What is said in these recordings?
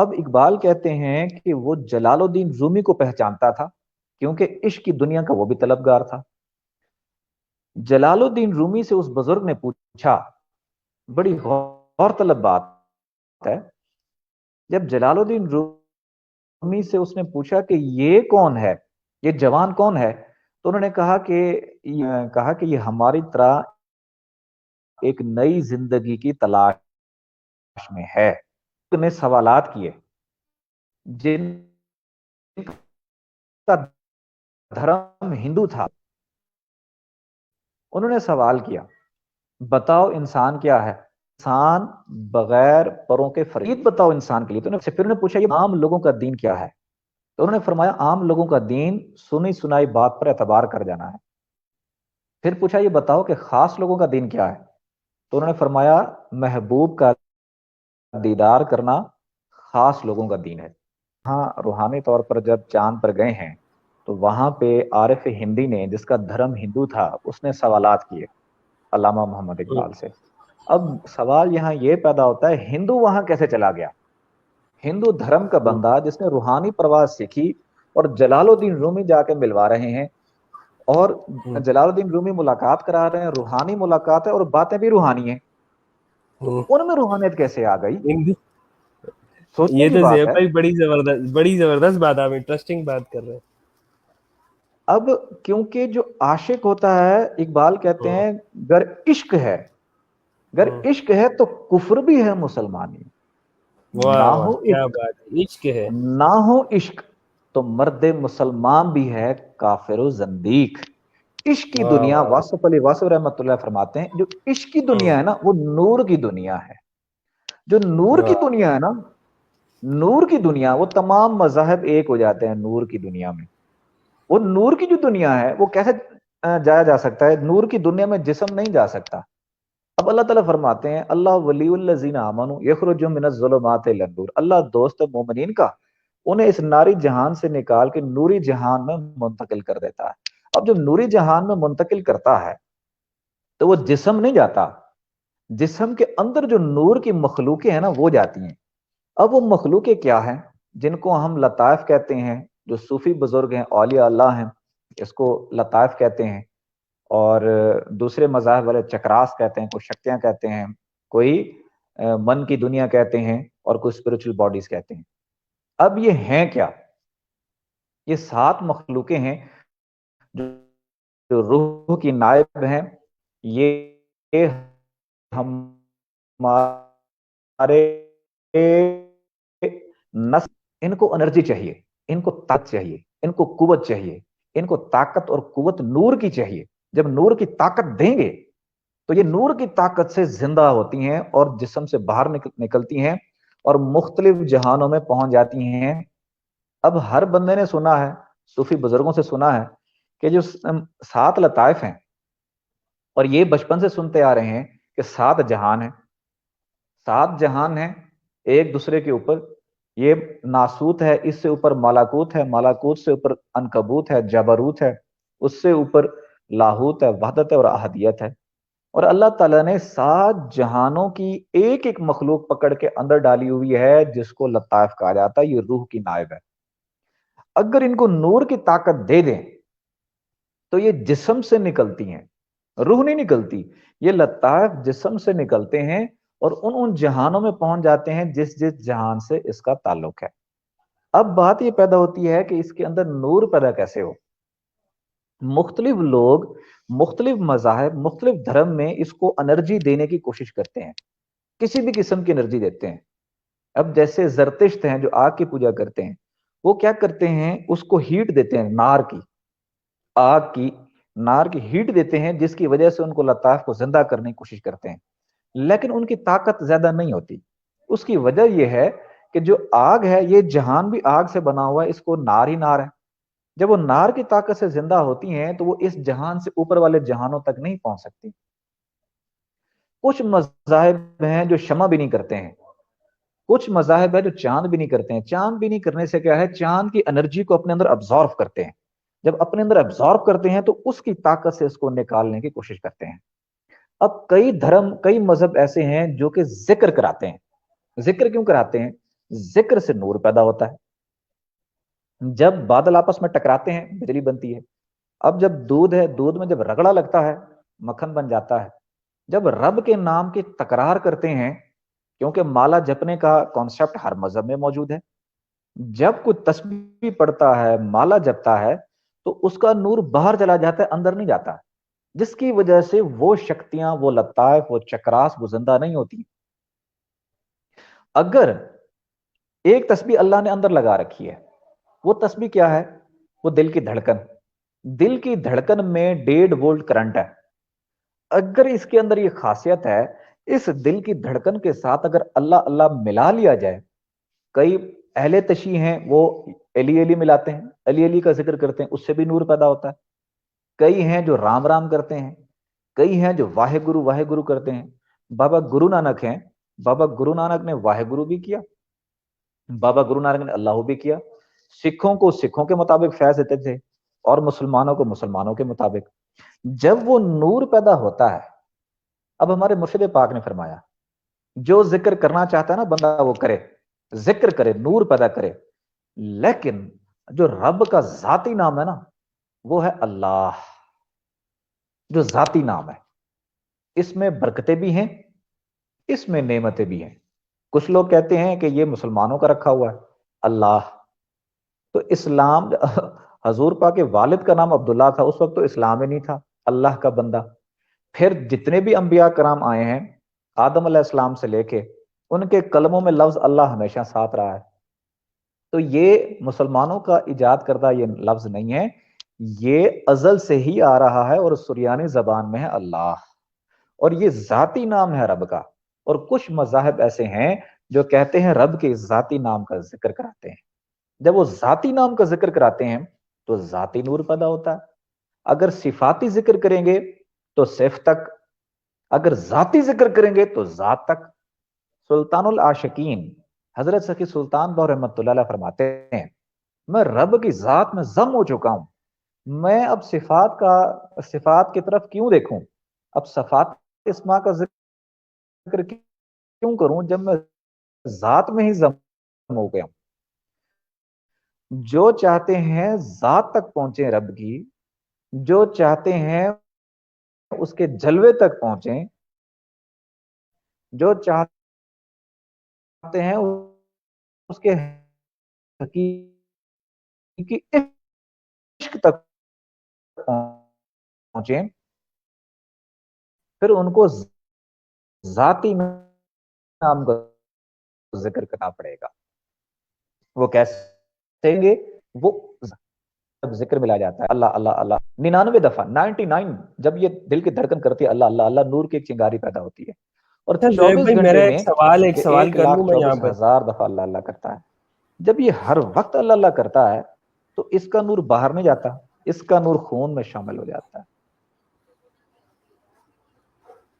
اب اقبال کہتے ہیں کہ وہ جلال الدین رومی کو پہچانتا تھا کیونکہ عشق کی دنیا کا وہ بھی طلبگار تھا۔ جلال الدین رومی سے اس بزرگ نے پوچھا، بڑی غور طلب بات ہے، جب جلال الدین رومی سے اس نے پوچھا کہ یہ کون ہے، یہ جوان کون ہے، تو انہوں نے کہا کہ یہ ہماری طرح ایک نئی زندگی کی تلاش میں ہے۔ نے سوالات کیے جن کا دھرم ہندو تھا، انہوں نے سوال کیا، بتاؤ انسان کیا ہے؟ انسان بغیر پروں کے فرید بتاؤ انسان کے لیے۔ تو پھر انہوں نے پوچھا یہ عام لوگوں کا دین کیا ہے؟ تو انہوں نے فرمایا عام لوگوں کا دین سنی سنائی بات پر اعتبار کر جانا ہے۔ پھر پوچھا یہ بتاؤ کہ خاص لوگوں کا دین کیا ہے؟ تو انہوں نے فرمایا محبوب کا دیدار کرنا خاص لوگوں کا دین ہے۔ ہاں روحانی طور پر جب چاند پر گئے ہیں تو وہاں پہ عارف ہندی نے، جس کا دھرم ہندو تھا، اس نے سوالات کیے علامہ محمد اقبال سے۔ اب سوال یہاں یہ پیدا ہوتا ہے ہندو وہاں کیسے چلا گیا؟ ہندو دھرم کا بندہ جس نے روحانی پرواز سیکھی، اور جلال الدین رومی جا کے ملوا رہے ہیں، اور جلال الدین رومی ملاقات کرا رہے ہیں، روحانی ملاقات ہے اور باتیں بھی روحانی ہیں، تو ان میں روحانیت کیسے آ گئی؟ سوچنے یہ کی تو بات زیب ہے۔ بھائی بڑی زبردست بات، آپ انٹرسٹنگ بات کر رہے ہیں۔ اب کیونکہ جو عاشق ہوتا ہے، اقبال کہتے ہیں گر عشق ہے، گر عشق ہے تو کفر بھی ہے مسلمانی، نہ واہ واہ ہو کیا عشق، بات ہے، عشق ہے۔ نہ ہو عشق تو مرد مسلمان بھی ہے کافر و زندیق۔ عشق کی واہ دنیا، واہ واصف علی واصف رحمۃ اللہ فرماتے ہیں جو عشق کی دنیا ہے نا وہ نور کی دنیا ہے۔ جو نور کی واہ، دنیا ہے نا، نور کی دنیا، وہ تمام مذاہب ایک ہو جاتے ہیں نور کی دنیا میں۔ وہ نور کی جو دنیا ہے وہ کیسے جایا جا سکتا ہے؟ نور کی دنیا میں جسم نہیں جا سکتا۔ اب اللہ تعالیٰ فرماتے ہیں اللہ ولی الذین آمنوا یخرجون من الظلمات الی النور، اللہ دوست مومنین کا انہیں اس ناری جہان سے نکال کے نوری جہان میں منتقل کر دیتا ہے۔ اب جب نوری جہان میں منتقل کرتا ہے تو وہ جسم نہیں جاتا، جسم کے اندر جو نور کی مخلوقیں ہیں نا وہ جاتی ہیں۔ اب وہ مخلوقیں کیا ہیں؟ جن کو ہم لطائف کہتے ہیں، جو صوفی بزرگ ہیں، اولیاء اللہ ہیں، اس کو لطائف کہتے ہیں، اور دوسرے مذاہب والے چکراس کہتے ہیں، کوئی شکتیاں کہتے ہیں، کوئی من کی دنیا کہتے ہیں، اور کوئی اسپرچل باڈیز کہتے ہیں۔ اب یہ ہیں کیا؟ یہ 7 مخلوقیں ہیں جو روح کی نائب ہیں۔ یہ ہمارے نسل، ان کو انرجی چاہیے، ان کو طاقت چاہیے، ان کو قوت چاہیے، ان کو طاقت اور قوت نور کی چاہیے۔ جب نور کی طاقت دیں گے تو یہ نور کی طاقت سے زندہ ہوتی ہیں اور جسم سے باہر نکلتی ہیں اور مختلف جہانوں میں پہنچ جاتی ہیں۔ اب ہر بندے نے سنا ہے، صوفی بزرگوں سے سنا ہے کہ جو 7 لطائف ہیں، اور یہ بچپن سے سنتے آ رہے ہیں کہ 7 جہان ہیں، 7 جہان ہیں ایک دوسرے کے اوپر۔ یہ ناسوت ہے، اس سے اوپر مالاکوت ہے، مالاکوت سے اوپر عنکبوت ہے، جبروت ہے، اس سے اوپر لاہوت ہے، وحدت ہے اور احدیت ہے۔ اور اللہ تعالیٰ نے 7 جہانوں کی ایک ایک مخلوق پکڑ کے اندر ڈالی ہوئی ہے جس کو لطائف کہا جاتا ہے۔ یہ روح کی نائب ہے۔ اگر ان کو نور کی طاقت دے دیں تو یہ جسم سے نکلتی ہیں، روح نہیں نکلتی، یہ لطائف جسم سے نکلتے ہیں اور ان جہانوں میں پہنچ جاتے ہیں جس جس جہان سے اس کا تعلق ہے۔ اب بات یہ پیدا ہوتی ہے کہ اس کے اندر نور پیدا کیسے ہو؟ مختلف لوگ، مختلف مذاہب، مختلف دھرم میں اس کو انرجی دینے کی کوشش کرتے ہیں، کسی بھی قسم کی انرجی دیتے ہیں۔ اب جیسے زرتشت ہیں جو آگ کی پوجا کرتے ہیں، وہ کیا کرتے ہیں؟ اس کو ہیٹ دیتے ہیں، نار کی، آگ کی، نار کی ہیٹ دیتے ہیں، جس کی وجہ سے ان کو لطائف کو زندہ کرنے کی کوشش کرتے ہیں، لیکن ان کی طاقت زیادہ نہیں ہوتی۔ اس کی وجہ یہ ہے کہ جو آگ ہے، یہ جہان بھی آگ سے بنا ہوا ہے، اس کو نار ہی نار ہے۔ جب وہ نار کی طاقت سے زندہ ہوتی ہیں تو وہ اس جہان سے اوپر والے جہانوں تک نہیں پہنچ سکتی۔ کچھ مذاہب ہیں جو شمع بھی نہیں کرتے ہیں، کچھ مذاہب ہے جو چاند بھی نہیں کرتے ہیں۔ چاند بھی نہیں کرنے سے کیا ہے؟ چاند کی انرجی کو اپنے اندر ابزارو کرتے ہیں۔ جب اپنے اندر ابزارو کرتے ہیں تو اس کی طاقت سے اس کو نکالنے کی کوشش کرتے ہیں۔ اب کئی دھرم، کئی مذہب ایسے ہیں جو کہ ذکر کراتے ہیں۔ ذکر کیوں کراتے ہیں؟ ذکر سے نور پیدا ہوتا ہے. جب بادل آپس میں ٹکراتے ہیں بجلی بنتی ہے. اب جب دودھ ہے، دودھ میں جب رگڑا لگتا ہے مکھن بن جاتا ہے. جب رب کے نام کی تکرار کرتے ہیں، کیونکہ مالا جپنے کا کانسیپٹ ہر مذہب میں موجود ہے، جب کوئی تسبیح پڑھتا ہے، مالا جپتا ہے، تو اس کا نور باہر چلا جاتا ہے، اندر نہیں جاتا، جس کی وجہ سے وہ شکتیاں، وہ لطائف، وہ چکراس وہ زندہ نہیں ہوتی. اگر ایک تسبیح اللہ نے اندر لگا رکھی ہے، وہ تسبیح کیا ہے؟ وہ دل کی دھڑکن. دل کی دھڑکن میں 1.5 وولٹ کرنٹ ہے. اگر اس کے اندر یہ خاصیت ہے، اس دل کی دھڑکن کے ساتھ اگر اللہ اللہ ملا لیا جائے، کئی اہل تشیع ہیں وہ علی علی ملاتے ہیں، علی علی کا ذکر کرتے ہیں، اس سے بھی نور پیدا ہوتا ہے. کئی ہیں جو رام رام کرتے ہیں، کئی ہیں جو واحے گرو کرتے ہیں. بابا گرو نانک ہیں، بابا گرو نانک نے واحے گرو بھی کیا، بابا گرو نانک نے اللہ بھی کیا. سکھوں کو سکھوں کے مطابق فیض دیتے تھے، اور مسلمانوں کو مسلمانوں کے مطابق. جب وہ نور پیدا ہوتا ہے، اب ہمارے مرشد پاک نے فرمایا جو ذکر کرنا چاہتا ہے نا بندہ وہ کرے، ذکر کرے، نور پیدا کرے. لیکن جو رب کا ذاتی نام ہے نا، وہ ہے اللہ. جو ذاتی نام ہے، اس میں برکتیں بھی ہیں، اس میں نعمتیں بھی ہیں. کچھ لوگ کہتے ہیں کہ یہ مسلمانوں کا رکھا ہوا ہے اللہ. تو اسلام، حضور پاک کے والد کا نام عبداللہ تھا، اس وقت تو اسلام ہی نہیں تھا، اللہ کا بندہ. پھر جتنے بھی انبیاء کرام آئے ہیں، آدم علیہ السلام سے لے کے، ان کے کلموں میں لفظ اللہ ہمیشہ ساتھ رہا ہے. تو یہ مسلمانوں کا ایجاد کردہ یہ لفظ نہیں ہے، یہ ازل سے ہی آ رہا ہے، اور سریانی زبان میں ہے اللہ. اور یہ ذاتی نام ہے رب کا. اور کچھ مذاہب ایسے ہیں جو کہتے ہیں رب کے ذاتی نام کا ذکر کراتے ہیں. جب وہ ذاتی نام کا ذکر کراتے ہیں تو ذاتی نور پیدا ہوتا ہے. اگر صفاتی ذکر کریں گے تو صفت تک، اگر ذاتی ذکر کریں گے تو ذات تک. سلطان العاشقین حضرت سخی سلطان بہو رحمۃ اللہ علیہ فرماتے ہیں میں رب کی ذات میں ضم ہو چکا ہوں، میں اب صفات کی طرف کیوں دیکھوں، اب صفات اسما کا ذکر کیوں کروں جب میں ذات میں ہی ضم ہو گیا ہوں. جو چاہتے ہیں ذات تک پہنچے رب کی، جو چاہتے ہیں اس کے جلوے تک پہنچیں، جو چاہتے ہیں اس کے حقیقی عشق تک پہنچیں، پھر ان کو ذاتی نام کا ذکر کرنا پڑے گا. وہ کیسے کہیں گے؟ وہ ذکر ملا جاتا ہے اللہ اللہ اللہ 99 دفعہ، 99 جب یہ دل کی دھڑکن کرتی ہے اللہ اللہ اللہ، نور کی ایک چنگاری پیدا ہوتی ہے. اور اچھا زہیب 24 بھائی، میرا گھنٹے میں ایک یہ سوال ایک کر لاکھ لوں میں یہاں چوبیس پر. ہزار دفعہ اللہ اللہ کرتا ہے. جب یہ ہر وقت اللہ اللہ کرتا ہے تو اس کا نور باہر نہیں جاتا، اس کا نور خون میں شامل ہو جاتا ہے.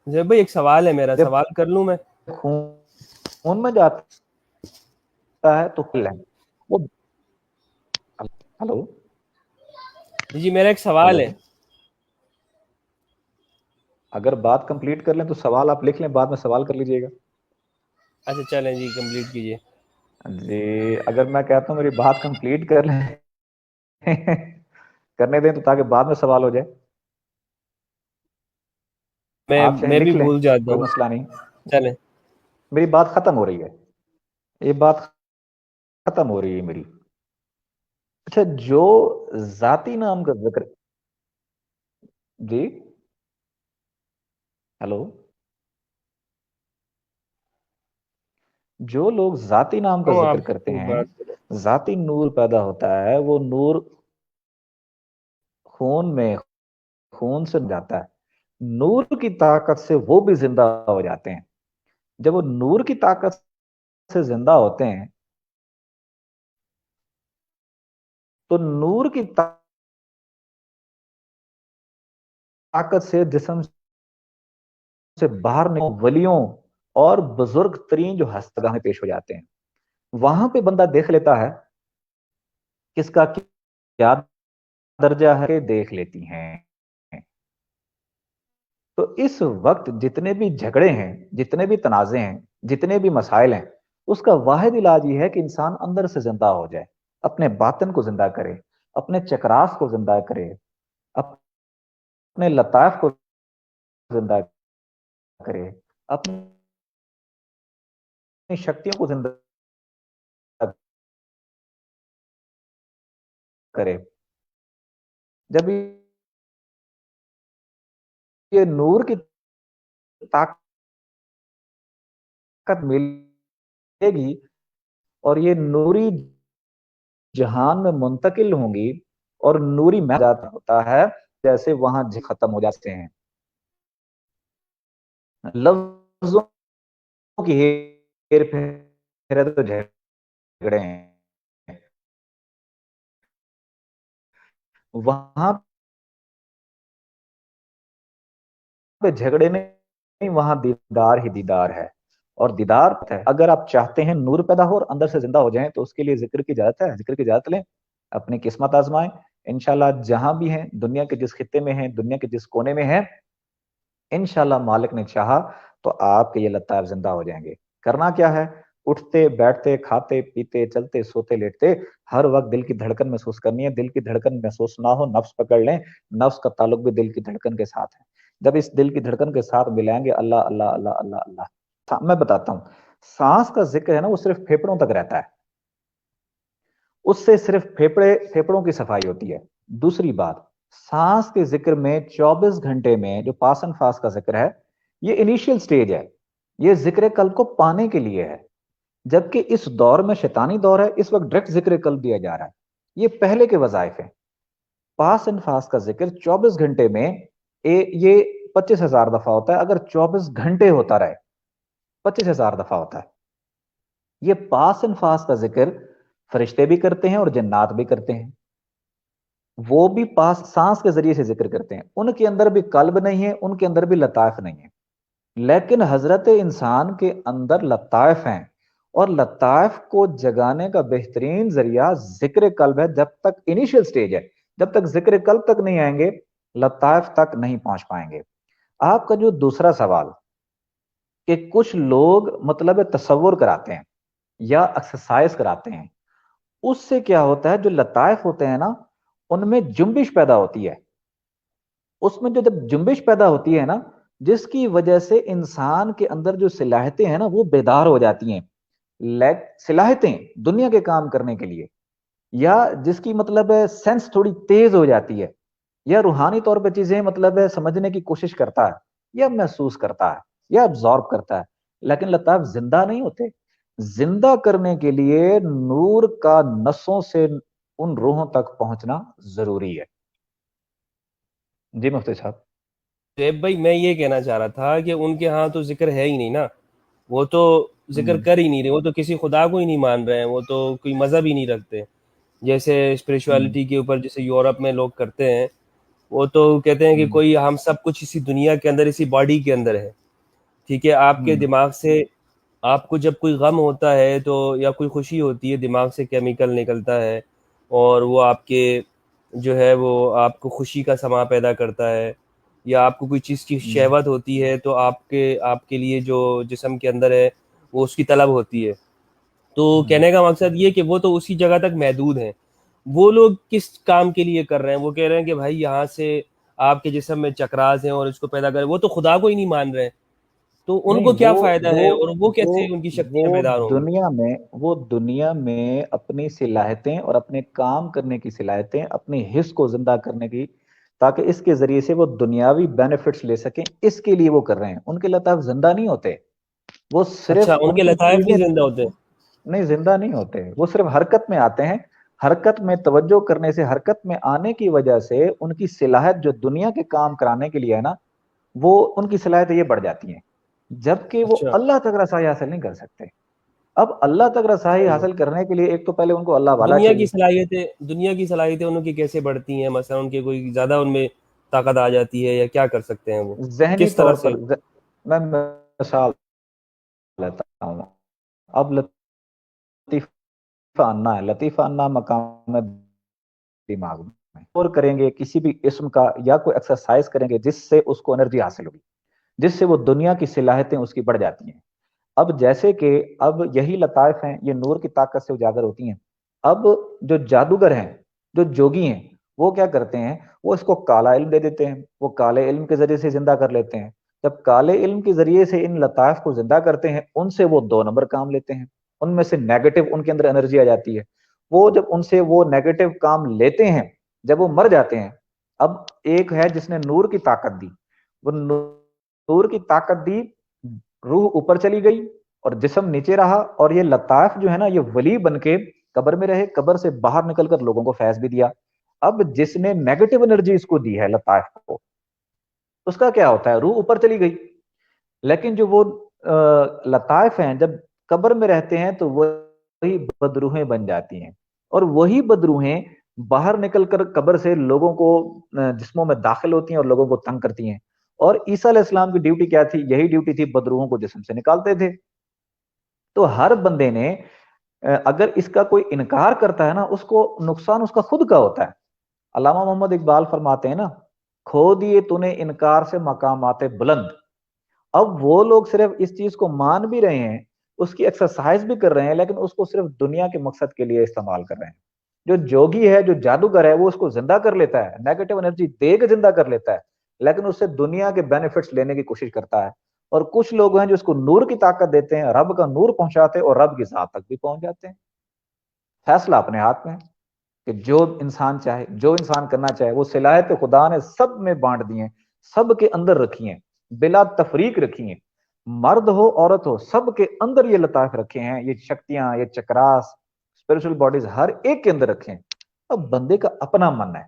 زہیب بھائی ایک سوال ہے میرا، جب سوال کر لوں میں؟ خون میں جاتا ہے تو وہ ہلو جی میرا ایک سوال ہلو ہے. اگر بات کمپلیٹ کر لیں تو سوال آپ لکھ لیں، بعد میں سوال کر لیجئے گا. اچھا چلیں جی، کمپلیٹ کیجیے. جی اگر میں کہتا ہوں میری بات کمپلیٹ کر لیں کرنے دیں تو تاکہ بعد میں سوال ہو جائے. آپ چاہیں میں بھی لکھ لیں، بھول جاتا کوئی ہوں. مسئلہ نہیں. چلیں. میری بات ختم ہو رہی ہے، یہ بات ختم ہو رہی ہے میری. اچھا جو ذاتی نام کا ذکر، جی ہلو، جو لوگ ذاتی نام کا ذکر آپ کرتے کو ہیں، بات کریں. ذاتی نور پیدا ہوتا ہے. وہ نور خون سے جاتا ہے. نور کی طاقت سے وہ بھی زندہ ہو جاتے ہیں. جب وہ نور کی طاقت سے زندہ ہوتے ہیں تو نور کی طاقت سے جسم سے باہر ولیوں اور بزرگ ترین جو ہستگاہیں پیش ہو جاتے ہیں. وہاں پہ بندہ دیکھ لیتا ہے کس کا کیا درجہ ہے، دیکھ لیتی ہیں. تو اس وقت جتنے بھی جھگڑے ہیں، جتنے بھی تنازع ہیں، جتنے بھی مسائل ہیں، اس کا واحد علاج یہ ہے کہ انسان اندر سے زندہ ہو جائے، اپنے باطن کو زندہ کرے، اپنے چکراس کو زندہ کرے، اپنے لطائف کو زندہ کرے، اپنی شکتیوں کو زندہ کرے. جب یہ نور کی طاقت ملے گی اور یہ نوری جہان میں منتقل ہوں گی اور نوری محض ہوتا ہے جیسے وہاں ختم ہو جاتے ہیں، لفظوں کی ہیر پھیر تو جھگڑے ہیں، وہاں پہ جھگڑے نہیں، وہاں دیدار ہی دیدار ہے. اور دیدار ہے، اگر آپ چاہتے ہیں نور پیدا ہو اور اندر سے زندہ ہو جائیں تو اس کے لیے ذکر کی اجازت ہے، ذکر کی اجازت لیں، اپنی قسمت آزمائیں. انشاءاللہ جہاں بھی ہیں، دنیا کے جس خطے میں ہیں، دنیا کے جس کونے میں ہیں، انشاءاللہ مالک نے چاہا تو آپ کے یہ لطائف زندہ ہو جائیں گے. کرنا کیا ہے؟ اٹھتے بیٹھتے کھاتے پیتے چلتے سوتے لیٹتے ہر وقت دل کی دھڑکن محسوس کرنی ہے. دل کی دھڑکن محسوس نہ ہو، نفس پکڑ لیں، نفس کا تعلق بھی دل کی دھڑکن کے ساتھ ہے. جب اس دل کی دھڑکن کے ساتھ ملائیں گے اللہ اللہ اللہ اللہ اللہ. میں بتاتا ہوں، سانس کا ذکر ہے نا، وہ صرف پھیپڑوں تک رہتا ہے، اس سے صرف پھیپڑوں کی صفائی ہوتی ہے. دوسری بات، سانس کے ذکر میں 24 گھنٹے میں جو پاس اینڈ فاس کا ذکر ہے، یہ انیشیل سٹیج ہے، یہ ذکر قلب کو پانے کے لیے ہے. جبکہ اس دور میں شیطانی دور ہے، اس وقت ڈائریکٹ ذکر قلب دیا جا رہا ہے. یہ پہلے کے وظائف ہیں. پاس اینڈ فاس کا ذکر 24 گھنٹے میں یہ 25,000 دفعہ ہوتا ہے. اگر 24 گھنٹے ہوتا رہے 25,000 دفعہ ہوتا ہے. یہ پاس اینڈ فاس کا ذکر فرشتے بھی کرتے ہیں اور جنات بھی کرتے ہیں. وہ بھی سانس کے ذریعے سے ذکر کرتے ہیں. ان کے اندر بھی قلب نہیں ہے، ان کے اندر بھی لطائف نہیں ہے. لیکن حضرت انسان کے اندر لطائف ہیں، اور لطائف کو جگانے کا بہترین ذریعہ ذکر قلب ہے. جب تک انیشیل سٹیج ہے، جب تک ذکر قلب تک نہیں آئیں گے لطائف تک نہیں پہنچ پائیں گے. آپ کا جو دوسرا سوال کہ کچھ لوگ مطلب تصور کراتے ہیں یا ایکسرسائز کراتے ہیں، اس سے کیا ہوتا ہے، جو لطائف ہوتے ہیں نا ان میں جنبش پیدا ہوتی ہے. اس میں جو جب جنبش پیدا ہوتی ہے نا، جس کی وجہ سے انسان کے اندر جو صلاحیتیں ہیں نا وہ بیدار ہو جاتی ہیں. صلاحیتیں دنیا کے کام کرنے کے لیے، یا جس کی مطلب ہے سینس تھوڑی تیز ہو جاتی ہے، یا روحانی طور پہ چیزیں مطلب ہے سمجھنے کی کوشش کرتا ہے، یا محسوس کرتا ہے، یا ابزارب کرتا ہے. لیکن لطائف زندہ نہیں ہوتے. زندہ کرنے کے لیے نور کا نسوں سے ان روحوں تک پہنچنا ضروری ہے. جی مفتی صاحب. زیب بھائی میں یہ کہنا چاہ رہا تھا کہ ان کے ہاں تو ذکر ہے ہی نہیں نا، وہ تو ذکر کر ہی نہیں رہے، وہ تو کسی خدا کو ہی نہیں مان رہے ہیں، وہ تو کوئی مذہب ہی نہیں رکھتے. جیسے اسپریچولیٹی کے اوپر جیسے یورپ میں لوگ کرتے ہیں، وہ تو کہتے ہیں کہ کوئی ہم سب کچھ اسی دنیا کے اندر، اسی باڈی کے اندر ہے. ٹھیک ہے، آپ کے دماغ سے آپ کو جب کوئی غم ہوتا ہے تو یا کوئی خوشی ہوتی ہے، دماغ سے کیمیکل نکلتا ہے اور وہ آپ کے جو ہے وہ آپ کو خوشی کا سما پیدا کرتا ہے. یا آپ کو کوئی چیز کی شہوت ہوتی ہے تو آپ کے لیے جو جسم کے اندر ہے وہ اس کی طلب ہوتی ہے. تو کہنے کا مقصد یہ کہ وہ تو اسی جگہ تک محدود ہیں. وہ لوگ کس کام کے لیے کر رہے ہیں؟ وہ کہہ رہے ہیں کہ بھائی یہاں سے آپ کے جسم میں چکراز ہیں اور اس کو پیدا کریں. وہ تو خدا کو ہی نہیں مان رہے ہیں، تو ان نہیں، کو کیا فائدہ ہے اور وہ کیسے ان کی شکتی میں وہ بیدار ہوں گے؟ دنیا میں اپنی صلاحیتیں اور اپنے کام کرنے کی صلاحیتیں، اپنے حص کو زندہ کرنے کی، تاکہ اس کے ذریعے سے وہ دنیاوی بینیفٹس لے سکیں، اس کے لیے وہ کر رہے ہیں. ان کے لطائف زندہ نہیں ہوتے، وہ اچھا، صرف ان ان کے کی لطائف چیزیں بھی زندہ ہوتے ہیں؟ نہیں، زندہ نہیں ہوتے. وہ صرف حرکت میں آتے ہیں. حرکت میں توجہ کرنے سے، حرکت میں آنے کی وجہ سے ان کی صلاحیت جو دنیا کے کام کرانے کے لیے ہے نا، وہ ان کی صلاحیتیں یہ بڑھ جاتی ہیں. جبکہ وہ اچھا، اللہ تک رسائی حاصل نہیں کر سکتے. اب اللہ تک رسائی صحیح ہے. حاصل کرنے کے لیے ایک تو پہلے ان کو اللہ والا دنیا کی چاہیے. صلاحیتیں دنیا کی صلاحیتیں ان کی کیسے بڑھتی ہیں؟ مثلا ان کے کوئی زیادہ ان میں طاقت آ جاتی ہے یا کیا کر سکتے ہیں وہ ذہنی کس طرح طور سے؟ پر میں مثال لیتا ہوں. اب لطیفہ انا ہے، لطیفہ انا مقام دماغ میں اور کریں گے کسی بھی قسم کا یا کوئی ایکسرسائز کریں گے جس سے اس کو انرجی حاصل ہوگی، جس سے وہ دنیا کی صلاحیتیں اس کی بڑھ جاتی ہیں. اب جیسے کہ اب یہی لطائف ہیں، یہ نور کی طاقت سے اجاگر ہوتی ہیں. اب جو جادوگر ہیں، جو جوگی ہیں، وہ کیا کرتے ہیں؟ وہ اس کو کالا علم دے دیتے ہیں، وہ کالے علم کے ذریعے سے زندہ کر لیتے ہیں. جب کالے علم کے ذریعے سے ان لطائف کو زندہ کرتے ہیں، ان سے وہ 2 نمبر کام لیتے ہیں، ان میں سے نیگیٹو ان کے اندر انرجی آ جاتی ہے. وہ جب ان سے وہ نیگیٹو کام لیتے ہیں، جب وہ مر جاتے ہیں، اب ایک ہے جس نے نور کی طاقت دی، وہ نور کی طاقت دی، روح اوپر چلی گئی اور جسم نیچے رہا، اور یہ لطائف جو ہے نا، یہ ولی بن کے قبر میں رہے، قبر سے باہر نکل کر لوگوں کو فیض بھی دیا. اب جس نے نیگیٹو انرجی اس کو دی ہے لطائف کو، اس کا کیا ہوتا ہے؟ روح اوپر چلی گئی. لیکن جو وہ لطائف ہیں، جب قبر میں رہتے ہیں تو وہی بدروہیں بن جاتی ہیں، اور وہی بدروہیں باہر نکل کر قبر سے لوگوں کو جسموں میں داخل ہوتی ہیں اور لوگوں کو تنگ کرتی ہیں. اور عیسیٰ علیہ السلام کی ڈیوٹی کیا تھی؟ یہی ڈیوٹی تھی، بدروحوں کو جسم سے نکالتے تھے. تو ہر بندے نے اگر اس کا کوئی انکار کرتا ہے نا، اس کو نقصان اس کا خود کا ہوتا ہے. علامہ محمد اقبال فرماتے ہیں نا، کھو دیے تو نے انکار سے مقامات بلند. اب وہ لوگ صرف اس چیز کو مان بھی رہے ہیں، اس کی ایکسرسائز بھی کر رہے ہیں، لیکن اس کو صرف دنیا کے مقصد کے لیے استعمال کر رہے ہیں. جو جوگی ہے، جو جادوگر ہے، وہ اس کو زندہ کر لیتا ہے، نیگیٹو انرجی دے کے زندہ کر لیتا ہے، لیکن اس سے دنیا کے بینیفٹس لینے کی کوشش کرتا ہے. اور کچھ لوگ ہیں جو اس کو نور کی طاقت دیتے ہیں، رب کا نور پہنچاتے اور رب کی ذات تک بھی پہنچ جاتے ہیں. فیصلہ اپنے ہاتھ میں ہے کہ جو انسان چاہے، جو انسان کرنا چاہے. وہ صلاحیت خدا نے سب میں بانٹ دی ہیں، سب کے اندر رکھی ہیں، بلا تفریق رکھی ہیں. مرد ہو عورت ہو، سب کے اندر یہ لطائف رکھے ہیں، یہ شکتیاں، یہ چکراس، اسپرچل باڈیز ہر ایک کے اندر رکھے ہیں. اب بندے کا اپنا من ہے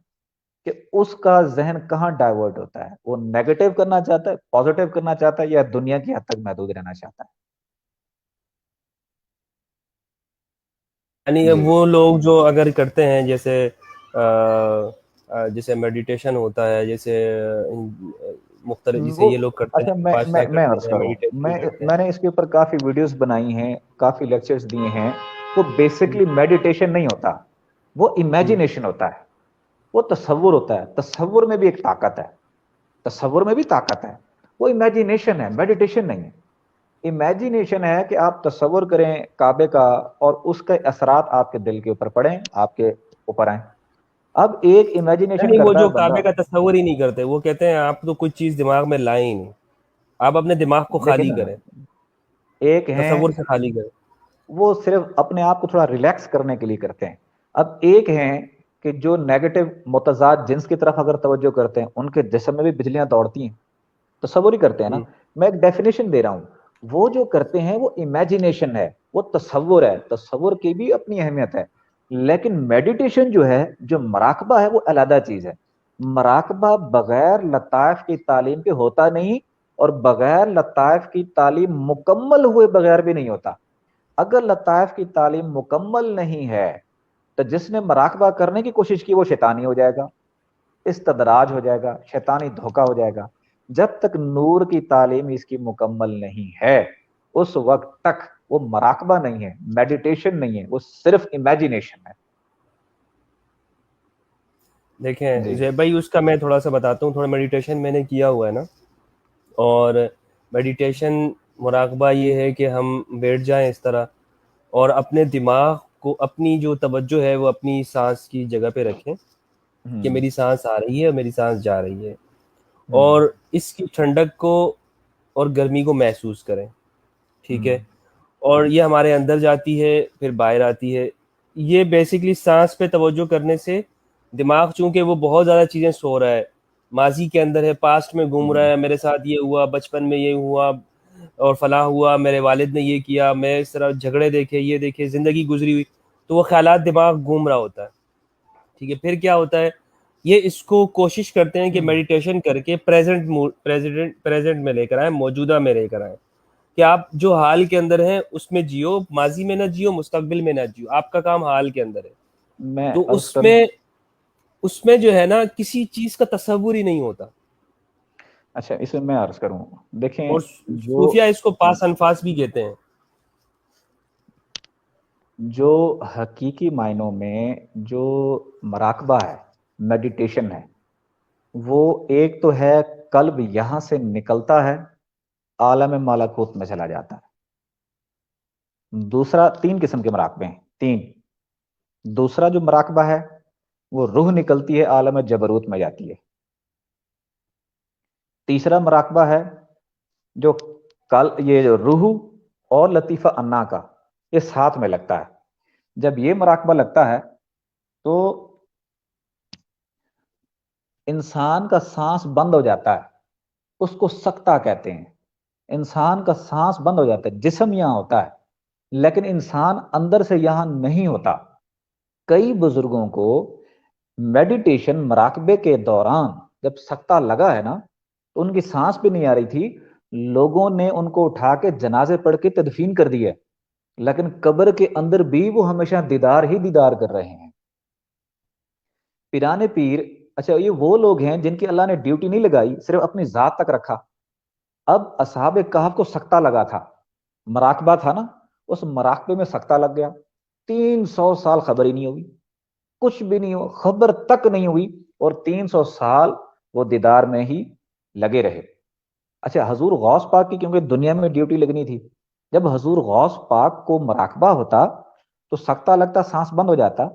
کہ اس کا ذہن کہاں ڈائیورٹ ہوتا ہے، وہ نیگیٹو کرنا چاہتا ہے، پازیٹیو کرنا چاہتا ہے، یا دنیا کی حد تک محدود رہنا چاہتا یعنی ہے. جی وہ لوگ جو اگر کرتے ہیں جیسے جیسے میڈیٹیشن ہوتا ہے، جیسے مختلف جیسے وہ یہ لوگ کرتے اچھا، ہیں، میں پاشنا میں میں کرتے عرض ہیں، کروں، میڈیٹیشن کرتے میں ہیں. نے اس کے اوپر کافی ویڈیوز بنائی ہیں، کافی لیکچرز دیے ہیں. وہ بیسکلی میڈیٹیشن نہیں ہوتا، وہ امیجنیشن ہوتا ہے، وہ تصور ہوتا ہے. تصور میں بھی ایک طاقت ہے، تصور میں بھی طاقت ہے. وہ امیجنیشن ہے، میڈیٹیشن نہیں ہے. امیجنیشن ہے کہ آپ تصور کریں کعبے کا، اور اس کے اثرات آپ کے دل کے اوپر پڑیں، آپ کے اوپر آئیں. اب ایک امیجنیشن نہیں، وہ کرتا ہے جو بندہ. کعبے کا تصور ہی نہیں کرتے، وہ کہتے ہیں آپ تو کچھ چیز دماغ میں لائیں ہی نہیں، آپ اپنے دماغ کو دیکھیں خالی نا، کریں، ایک ہیں تصور سے خالی کریں. وہ صرف اپنے آپ کو تھوڑا ریلیکس کرنے کے لیے کرتے ہیں. اب ایک ہیں کہ جو نیگیٹو متضاد جنس کی طرف اگر توجہ کرتے ہیں، ان کے جسم میں بھی بجلیاں دوڑتی ہیں، تصور ہی کرتے ہیں نا. میں ایک ڈیفینیشن دے رہا ہوں. وہ جو کرتے ہیں وہ امیجنیشن ہے، وہ تصور ہے، تصور کی بھی اپنی اہمیت ہے. لیکن میڈیٹیشن جو ہے، جو مراقبہ ہے، وہ علیحدہ چیز ہے. مراقبہ بغیر لطائف کی تعلیم کے ہوتا نہیں، اور بغیر لطائف کی تعلیم مکمل ہوئے بغیر بھی نہیں ہوتا. اگر لطائف کی تعلیم مکمل نہیں ہے تو جس نے مراقبہ کرنے کی کوشش کی وہ شیطانی ہو جائے گا، استدراج ہو جائے گا، شیطانی دھوکہ ہو جائے گا. جب تک نور کی تعلیم اس کی مکمل نہیں ہے، اس وقت تک وہ مراقبہ نہیں ہے، میڈیٹیشن نہیں ہے، وہ صرف امیجنیشن ہے. دیکھیں جی زیب بھائی، اس کا میں تھوڑا سا بتاتا ہوں. تھوڑا میڈیٹیشن میں نے کیا ہوا ہے نا، اور میڈیٹیشن مراقبہ یہ ہے کہ ہم بیٹھ جائیں اس طرح، اور اپنے دماغ کو، اپنی جو توجہ ہے وہ اپنی سانس کی جگہ پہ رکھیں کہ ہوں میری سانس آ رہی ہے اور میری سانس جا رہی ہے، ہوں اور اس کی ٹھنڈک کو اور گرمی کو محسوس کریں. ٹھیک ہوں ہے؟ اور یہ ہمارے اندر جاتی ہے پھر باہر آتی ہے. یہ بیسکلی سانس پہ توجہ کرنے سے دماغ، چونکہ وہ بہت زیادہ چیزیں سو رہا ہے، ماضی کے اندر ہے، پاسٹ میں گھوم رہا ہوں ہے، میرے ساتھ یہ ہوا، بچپن میں یہ ہوا اور فلاں ہوا، میرے والد نے یہ کیا، میں اس طرح جھگڑے دیکھے، یہ دیکھے، زندگی گزری ہوئی، تو وہ خیالات دماغ گھوم رہا ہوتا ہے. ٹھیک ہے؟ پھر کیا ہوتا ہے، یہ اس کو کوشش کرتے ہیں کہ میڈیٹیشن کر کے پریزنٹ میں لے کر آئیں، موجودہ میں لے کر آئیں، کہ آپ جو حال کے اندر ہیں اس میں جیو، ماضی میں نہ جیو، مستقبل میں نہ جیو، آپ کا کام حال کے اندر ہے. میں تو عرض اس کروں. میں جو ہے نا، کسی چیز کا تصور ہی نہیں ہوتا. اچھا، اسے میں عرض کروں. دیکھیں، اور جو صوفیہ اس کو پاس انفاس بھی کہتے ہیں. جو حقیقی معنوں میں جو مراقبہ ہے، میڈیٹیشن ہے، وہ ایک تو ہے قلب یہاں سے نکلتا ہے، عالم ملکوت میں چلا جاتا ہے. دوسرا، 3 قسم کے مراقبے ہیں، 3۔ دوسرا جو مراقبہ ہے وہ روح نکلتی ہے عالم جبروت میں جاتی ہے۔ تیسرا مراقبہ ہے جو یہ جو روح اور لطیفہ انا کا یہ ساتھ میں لگتا ہے۔ جب یہ مراقبہ لگتا ہے تو انسان کا سانس بند ہو جاتا ہے، اس کو سکتہ کہتے ہیں۔ انسان کا سانس بند ہو جاتا ہے، جسم یہاں ہوتا ہے لیکن انسان اندر سے یہاں نہیں ہوتا۔ کئی بزرگوں کو میڈیٹیشن مراقبے کے دوران جب سکتہ لگا ہے نا تو ان کی سانس بھی نہیں آ رہی تھی، لوگوں نے ان کو اٹھا کے جنازے پڑھ کے تدفین کر دی ہے، لیکن قبر کے اندر بھی وہ ہمیشہ دیدار ہی دیدار کر رہے ہیں۔ پیرانے پیر، اچھا یہ وہ لوگ ہیں جن کی اللہ نے ڈیوٹی نہیں لگائی، صرف اپنی ذات تک رکھا۔ اب اصحاب کہف کو سکتہ لگا تھا، مراقبہ تھا نا، اس مراقبے میں سکتہ لگ گیا، 300 سال خبر ہی نہیں ہوئی، کچھ بھی نہیں ہوا، خبر تک نہیں ہوئی، اور 300 سال وہ دیدار میں ہی لگے رہے۔ اچھا حضور غوث پاک کی کیونکہ دنیا میں ڈیوٹی لگنی تھی، جب حضور غوث پاک کو مراقبہ ہوتا تو سکتہ لگتا، سانس بند ہو جاتا،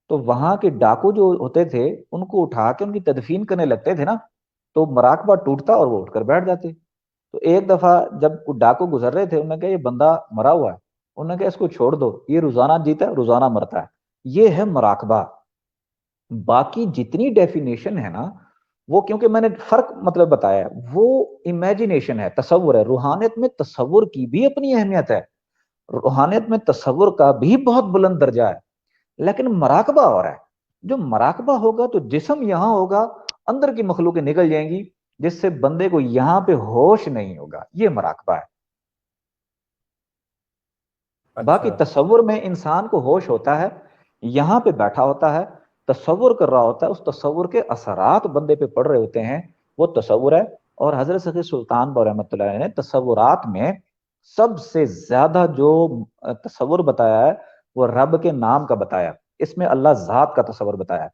تو وہاں کے ڈاکو جو ہوتے تھے ان کو اٹھا کے ان کی تدفین کرنے لگتے تھے نا، تو مراقبہ ٹوٹتا اور وہ اٹھ کر بیٹھ جاتے۔ تو ایک دفعہ جب ڈاکو گزر رہے تھے، انہوں نے کہا یہ بندہ مرا ہوا ہے، انہوں نے کہا اس کو چھوڑ دو، یہ روزانہ جیتا ہے روزانہ مرتا ہے۔ یہ ہے مراقبہ۔ باقی جتنی ڈیفینیشن ہے نا وہ کیونکہ میں نے فرق مطلب بتایا ہے، وہ امیجنیشن ہے، تصور ہے۔ روحانیت میں تصور کی بھی اپنی اہمیت ہے، روحانیت میں تصور کا بھی بہت بلند درجہ ہے، لیکن مراقبہ اور ہے۔ جو مراقبہ ہوگا تو جسم یہاں ہوگا، اندر کی مخلوقیں نکل جائیں گی، جس سے بندے کو یہاں پہ ہوش نہیں ہوگا، یہ مراقبہ ہے۔ باقی اچھا تصور میں انسان کو ہوش ہوتا ہے، یہاں پہ بیٹھا ہوتا ہے، تصور کر رہا ہوتا ہے، اس تصور کے اثرات بندے پہ پڑ رہے ہوتے ہیں، وہ تصور ہے۔ اور حضرت سخی سلطان باؤ رحمۃ اللہ علیہ نے تصورات میں سب سے زیادہ جو تصور بتایا ہے وہ رب کے نام کا بتایا، اس میں اللہ ذات کا تصور بتایا۔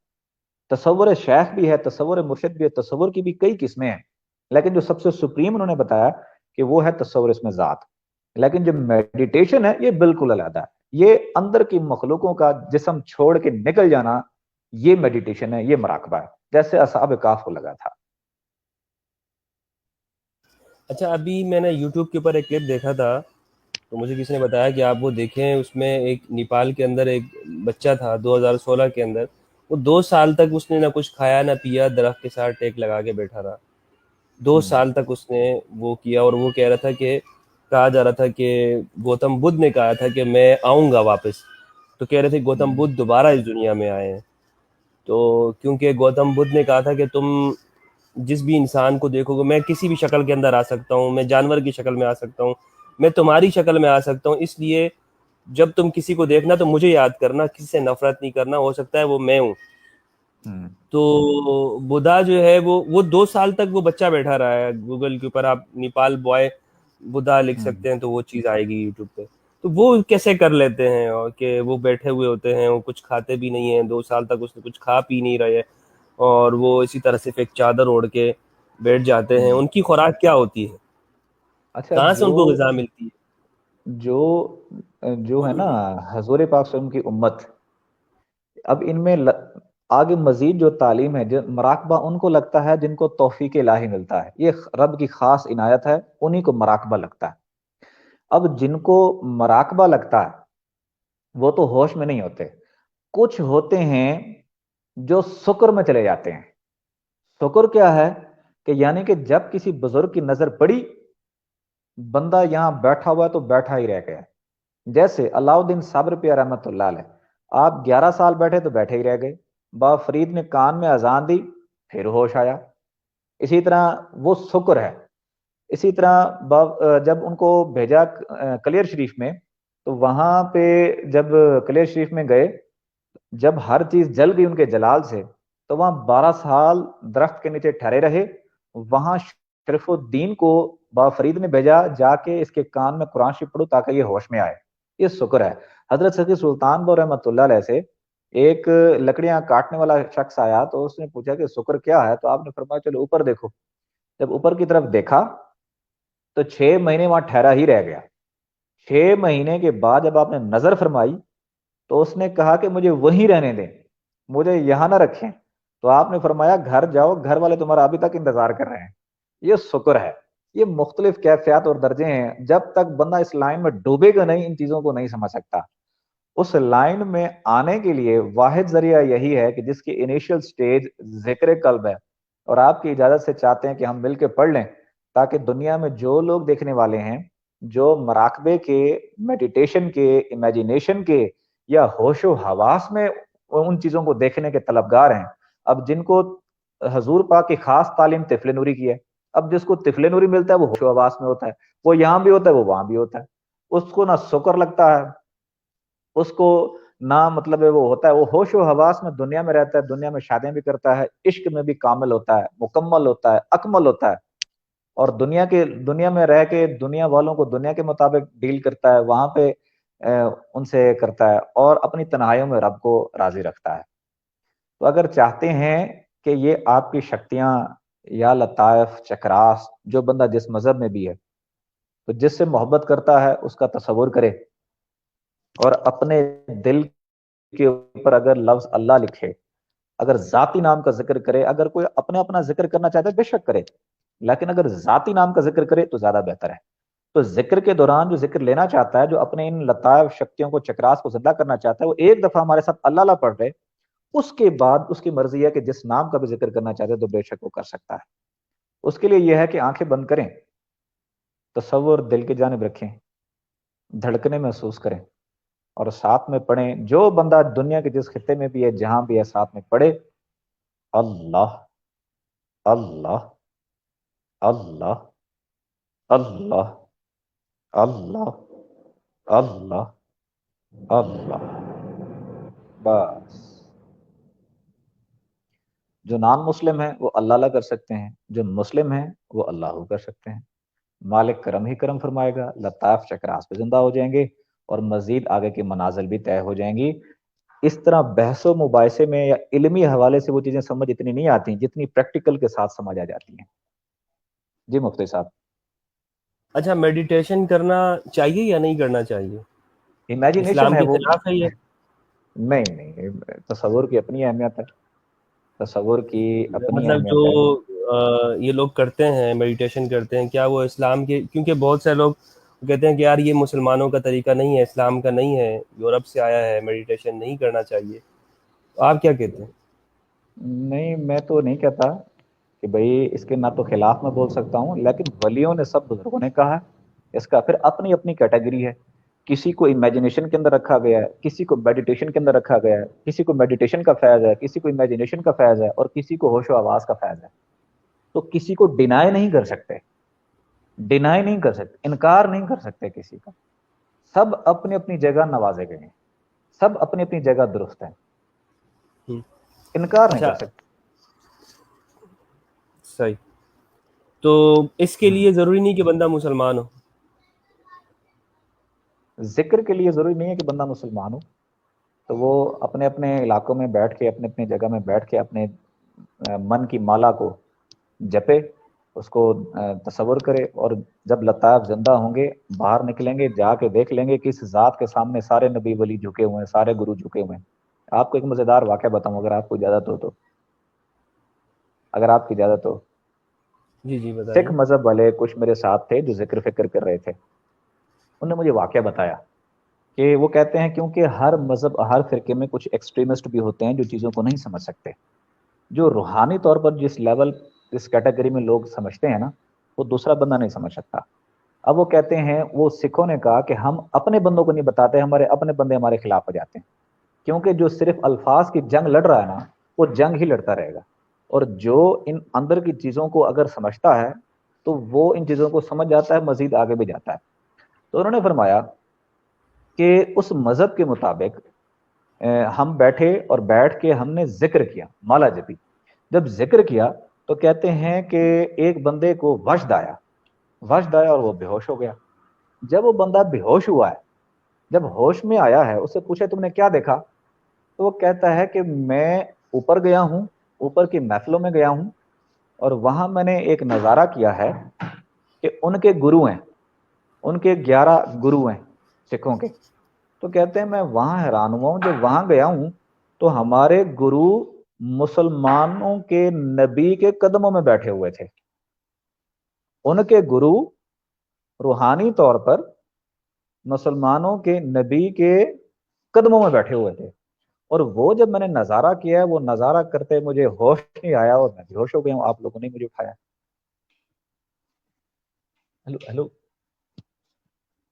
تصور شیخ بھی ہے، تصور مرشد بھی ہے، تصور کی بھی کئی قسمیں ہیں، لیکن جو سب سے سپریم انہوں نے بتایا کہ وہ ہے تصور اس میں ذات۔ لیکن جو میڈیٹیشن ہے یہ بالکل علیحدہ ہے، یہ اندر کی مخلوقوں کا جسم چھوڑ کے نکل جانا، یہ میڈیٹیشن ہے، یہ مراقبہ ہے، جیسے اصحاب کہف کو لگا تھا۔ اچھا، ابھی میں نے یوٹیوب کے اوپر ایک کلپ دیکھا تھا، تو مجھے کسی نے بتایا کہ آپ وہ دیکھیں، اس میں ایک نیپال کے اندر ایک بچہ تھا 2016 کے اندر، وہ 2 سال تک اس نے نہ کچھ کھایا نہ پیا، درخت کے ساتھ ٹیک لگا کے بیٹھا رہا، دو ہوں، سال تک اس نے وہ کیا، اور وہ کہہ رہا تھا کہ کہا جا رہا تھا کہ گوتم بدھ نے کہا تھا کہ میں آؤں گا واپس، تو کہہ رہے تھے گوتم ہوں، بدھ دوبارہ اس دنیا میں آئے ہیں، تو کیونکہ گوتم بدھ نے کہا تھا کہ تم جس بھی انسان کو دیکھو گے، میں کسی بھی شکل کے اندر آ سکتا ہوں، میں جانور کی شکل میں آ سکتا ہوں، میں تمہاری شکل میں آ سکتا ہوں، اس لیے جب تم کسی کو دیکھنا تو مجھے یاد کرنا، کسی سے نفرت نہیں کرنا، ہو سکتا ہے وہ میں ہوں۔ ہوں، تو بدھا جو ہے وہ 2 سال تک وہ بچہ بیٹھا رہا ہے، گوگل کے اوپر آپ نیپال بوائے بدھا لکھ ہوں، سکتے ہیں تو وہ چیز آئے گی یوٹیوب پہ۔ تو وہ کیسے کر لیتے ہیں، اور کہ وہ بیٹھے ہوئے ہوتے ہیں، وہ کچھ کھاتے بھی نہیں ہیں، 2 سال تک اس نے کچھ کھا پی نہیں رہے، اور وہ اسی طرح صرف ایک چادر اوڑھ کے بیٹھ جاتے ہیں، ہوں۔ ان کی خوراک کیا ہوتی ہے، اچھا کہاں سے جو ان کو غذا ملتی ہے؟ جو جو ہے نا حضور پاک صلی اللہ علیہ وسلم کی امت، اب ان میں آگے مزید جو تعلیم ہے، جو مراقبہ ان کو لگتا ہے جن کو توفیق الہی ملتا ہے، یہ رب کی خاص عنایت ہے، انہی کو مراقبہ لگتا ہے۔ اب جن کو مراقبہ لگتا ہے وہ تو ہوش میں نہیں ہوتے، کچھ ہوتے ہیں جو سکر میں چلے جاتے ہیں۔ سکر کیا ہے کہ یعنی کہ جب کسی بزرگ کی نظر پڑی، بندہ یہاں بیٹھا ہوا ہے تو بیٹھا ہی رہ گیا۔ جیسے علاء الدین صابر پہ رحمۃ اللہ علیہ، آپ 11 سال بیٹھے تو بیٹھے ہی رہ گئے، بابا فرید نے کان میں اذان دی، پھر ہوش آیا۔ اسی طرح وہ سکر ہے۔ اسی طرح جب ان کو بھیجا کلیر شریف میں، تو وہاں پہ جب کلیر شریف میں گئے، جب ہر چیز جل گئی ان کے جلال سے، تو وہاں 12 سال درخت کے نیچے ٹھہرے رہے۔ وہاں شریف الدین کو بابا فرید نے بھیجا، جا کے اس کے کان میں قرآن شریف پڑھو تاکہ یہ ہوش میں آئے۔ یہ شکر ہے۔ حضرت سخی سلطان باؤ رحمۃ اللہ علیہ سے ایک لکڑیاں کاٹنے والا شخص آیا، تو اس نے پوچھا کہ شکر کیا ہے، تو آپ نے فرمایا چلو اوپر دیکھو۔ جب اوپر کی طرف دیکھا تو 6 مہینے وہاں ٹھہرا ہی رہ گیا، 6 مہینے کے بعد جب آپ نے نظر فرمائی تو اس نے کہا کہ مجھے وہیں رہنے دیں، مجھے یہاں نہ رکھیں. تو آپ نے فرمایا گھر جاؤ، گھر والے تمہارا ابھی تک انتظار کر رہے ہیں. یہ شکر ہے. یہ مختلف کیفیات اور درجے ہیں. جب تک بندہ اس لائن میں ڈوبے گا نہیں، ان چیزوں کو نہیں سمجھ سکتا. اس لائن میں آنے کے لیے واحد ذریعہ یہی ہے کہ جس کی انیشل سٹیج ذکر قلب ہے. اور آپ کی اجازت سے چاہتے ہیں کہ ہم مل کے پڑھ لیں، تاکہ دنیا میں جو لوگ دیکھنے والے ہیں، جو مراقبے کے، میڈیٹیشن کے، امیجینیشن کے یا ہوش و حواس میں ان چیزوں کو دیکھنے کے طلبگار ہیں، اب جن کو حضور پاک کی خاص تعلیم طفل نوری کی ہے، اب جس کو طفل نوری ملتا ہے وہ ہوش و حواس میں ہوتا ہے، وہ یہاں بھی ہوتا ہے وہ وہاں بھی ہوتا ہے. اس کو نہ شکر لگتا ہے، اس کو نہ مطلب ہے وہ ہوتا ہے، وہ ہوش و حواس میں دنیا میں رہتا ہے، دنیا میں شادیاں بھی کرتا ہے، عشق میں بھی کامل ہوتا ہے، مکمل ہوتا ہے، اکمل ہوتا ہے. اور دنیا میں رہ کے دنیا والوں کو دنیا کے مطابق ڈیل کرتا ہے، وہاں پہ ان سے کرتا ہے، اور اپنی تنہائیوں میں رب کو راضی رکھتا ہے. تو اگر چاہتے ہیں کہ یہ آپ کی شکتیاں یا لطائف چکراس، جو بندہ جس مذہب میں بھی ہے، تو جس سے محبت کرتا ہے اس کا تصور کرے، اور اپنے دل کے اوپر اگر لفظ اللہ لکھے، اگر ذاتی نام کا ذکر کرے، اگر کوئی اپنا ذکر کرنا چاہتا ہے بے شک کرے، لیکن اگر ذاتی نام کا ذکر کرے تو زیادہ بہتر ہے. تو ذکر کے دوران جو ذکر لینا چاہتا ہے، جو اپنے ان لطائف شکتیوں کو چکراس کو زندہ کرنا چاہتا ہے، وہ ایک دفعہ ہمارے ساتھ اللہ اللہ پڑھ رہے، اس کے بعد اس کی مرضی ہے کہ جس نام کا بھی ذکر کرنا چاہتے ہیں تو بے شک وہ کر سکتا ہے. اس کے لیے یہ ہے کہ آنکھیں بند کریں، تصور دل کی جانب رکھیں، دھڑکنے محسوس کریں، اور ساتھ میں پڑھیں. جو بندہ دنیا کے جس خطے میں بھی ہے، جہاں بھی ہے، ساتھ میں پڑھے اللہ اللہ اللہ اللہ اللہ اللہ اللہ. بس جو نان مسلم ہیں وہ اللہ اللہ کر سکتے ہیں، جو مسلم ہیں وہ اللہ کر سکتے ہیں. مالک کرم ہی کرم فرمائے گا، لطائف چکراس پہ زندہ ہو جائیں گے، اور مزید آگے کی منازل بھی طے ہو جائیں گی. اس طرح بحث و مباحثے میں یا علمی حوالے سے وہ چیزیں سمجھ اتنی نہیں آتی جتنی پریکٹیکل کے ساتھ سمجھ آ جاتی ہیں. جی مفتی صاحب. اچھا، میڈیٹیشن کرنا چاہیے یا نہیں کرنا چاہیے؟ امیجینیشن اسلام ہے کے وہ. خلاف ہے یہ؟ نہیں نہیں، تصور کی اپنی اہمیت ہے، تصور کی اپنی مطلب جو اہمیت ہے. یہ لوگ کرتے ہیں، میڈیٹیشن کرتے ہیں، کیا وہ اسلام کے، کیونکہ بہت سے لوگ کہتے ہیں کہ یار یہ مسلمانوں کا طریقہ نہیں ہے، اسلام کا نہیں ہے، یورپ سے آیا ہے، میڈیٹیشن نہیں کرنا چاہیے. تو آپ کیا کہتے ہیں؟ نہیں، میں تو نہیں کہتا کہ بھئی اس کے نہ تو خلاف میں بول سکتا ہوں، لیکن ولیوں نے، سب بزرگوں نے کہا ہے. اس کا پھر اپنی اپنی کیٹیگری ہے. کسی کو امیجینیشن کے اندر رکھا گیا ہے، کسی کو میڈیٹیشن کے اندر رکھا گیا ہے، کسی کو میڈیٹیشن کا فیض ہے، کسی کو امیجینیشن کا فیض ہے، اور کسی کو ہوش و آواز کا فیض ہے. تو کسی کو ڈینائی نہیں کر سکتے، ڈینائی نہیں کر سکتے، انکار نہیں کر سکتے کسی کا. سب اپنی اپنی جگہ نوازے گئے ہیں، سب اپنی اپنی جگہ درست ہیں، انکار نہیں اچھا، کر سکتے. صحیح. تو اس کے لیے ضروری نہیں کہ بندہ مسلمان ہو؟ ذکر کے لیے ضروری نہیں ہے کہ بندہ مسلمان ہو. تو وہ اپنے اپنے علاقوں میں بیٹھ کے، اپنے اپنی جگہ میں بیٹھ کے اپنے من کی مالا کو جپے، اس کو تصور کرے. اور جب لطائف زندہ ہوں گے، باہر نکلیں گے، جا کے دیکھ لیں گے کہ اس ذات کے سامنے سارے نبی ولی جھکے ہوئے ہیں، سارے گرو جھکے ہوئے ہیں. آپ کو ایک مزیدار واقعہ بتاؤں اگر آپ کو اجازت ہو تو، اگر آپ کی اجازت ہو. جی جی سکھ بتائیے. مذہب والے کچھ میرے ساتھ تھے جو ذکر فکر کر رہے تھے. انہوں نے مجھے واقعہ بتایا کہ وہ کہتے ہیں کیونکہ ہر مذہب، ہر فرقے میں کچھ ایکسٹریمسٹ بھی ہوتے ہیں جو چیزوں کو نہیں سمجھ سکتے. جو روحانی طور پر جس لیول، اس کیٹیگری میں لوگ سمجھتے ہیں نا، وہ دوسرا بندہ نہیں سمجھ سکتا. اب وہ کہتے ہیں، وہ سکھوں نے کہا کہ ہم اپنے بندوں کو نہیں بتاتے، ہمارے اپنے بندے ہمارے خلاف ہو جاتے ہیں. کیونکہ جو صرف الفاظ کی جنگ لڑ رہا ہے نا، وہ جنگ ہی لڑتا رہے گا. اور جو ان اندر کی چیزوں کو اگر سمجھتا ہے تو وہ ان چیزوں کو سمجھ جاتا ہے، مزید آگے بھی جاتا ہے. تو انہوں نے فرمایا کہ اس مذہب کے مطابق ہم بیٹھے، اور بیٹھ کے ہم نے ذکر کیا، مالا جپی. جب ذکر کیا تو کہتے ہیں کہ ایک بندے کو وجد آیا، وجد آیا اور وہ بے ہوش ہو گیا. جب وہ بندہ بے ہوش ہوا ہے، جب ہوش میں آیا ہے، اس سے پوچھے تم نے کیا دیکھا؟ تو وہ کہتا ہے کہ میں اوپر گیا ہوں، اوپر کی محفلوں میں گیا ہوں، اور وہاں میں نے ایک نظارہ کیا ہے کہ ان کے گرو ہیں، ان کے 11 گرو ہیں، سکھوں کے. تو کہتے ہیں میں وہاں حیران ہوا ہوں، جب وہاں گیا ہوں تو ہمارے گرو مسلمانوں کے نبی کے قدموں میں بیٹھے ہوئے تھے. ان کے گرو روحانی طور پر مسلمانوں کے نبی کے قدموں میں بیٹھے ہوئے تھے. اور وہ جب میں نے نظارہ کیا ہے، وہ نظارہ کرتے مجھے ہوش نہیں آیا اور میں بے ہوش ہو گیا ہوں. آپ لوگوں نے مجھے اٹھایا. Hello hello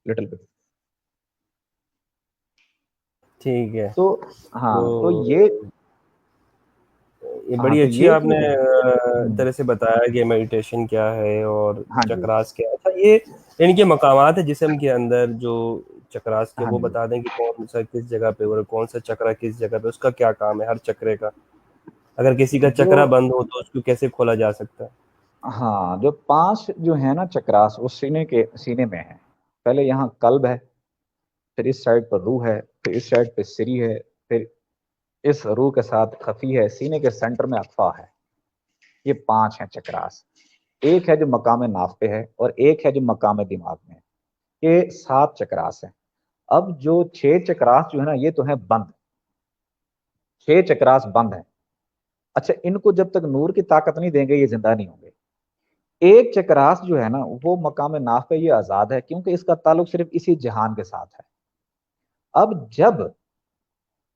little bit. ٹھیک ہے. تو ہاں، تو تو یہ یہ ہاں بڑی تو اچھی یہ آپ نے چیز ہے. طرح سے بتایا کہ میڈیٹیشن کیا ہے اور ہاں جی. چکراس کیا ہے. اچھا، یہ ان کے مقامات ہیں جسم کے اندر جو چکراس کے، ہاں وہ جی. بتا دیں کہ کون سا کس جگہ پہ اور کون سا چکرا کس جگہ پہ، اس کا کیا کام ہے ہر چکرے کا. اگر کسی کا جو چکرا بند ہو تو اس کو کیسے کھولا جا سکتا ہے؟ ہاں، جو 5 جو ہے نا چکراس، وہ سینے میں ہے. پہلے یہاں قلب ہے، پھر اس سائڈ پر روح ہے، پھر اس سائڈ پہ سری ہے، پھر اس روح کے ساتھ خفی ہے، سینے کے سینٹر میں اقفا ہے. یہ 5 ہیں چکراس. ایک ہے جو مقام ناف پہ ہے، اور ایک ہے جو مقام دماغ میں ہے. یہ 7 چکراس ہیں. اب جو 6 چکراس جو ہے نا، یہ تو ہیں بند. 6 چکراس بند ہیں. اچھا، ان کو جب تک نور کی طاقت نہیں دیں گے یہ زندہ نہیں ہوں گے. ایک چکراس جو ہے نا، وہ مقام ناف پہ یہ آزاد ہے، کیونکہ اس کا تعلق صرف اسی جہان کے ساتھ ہے. اب جب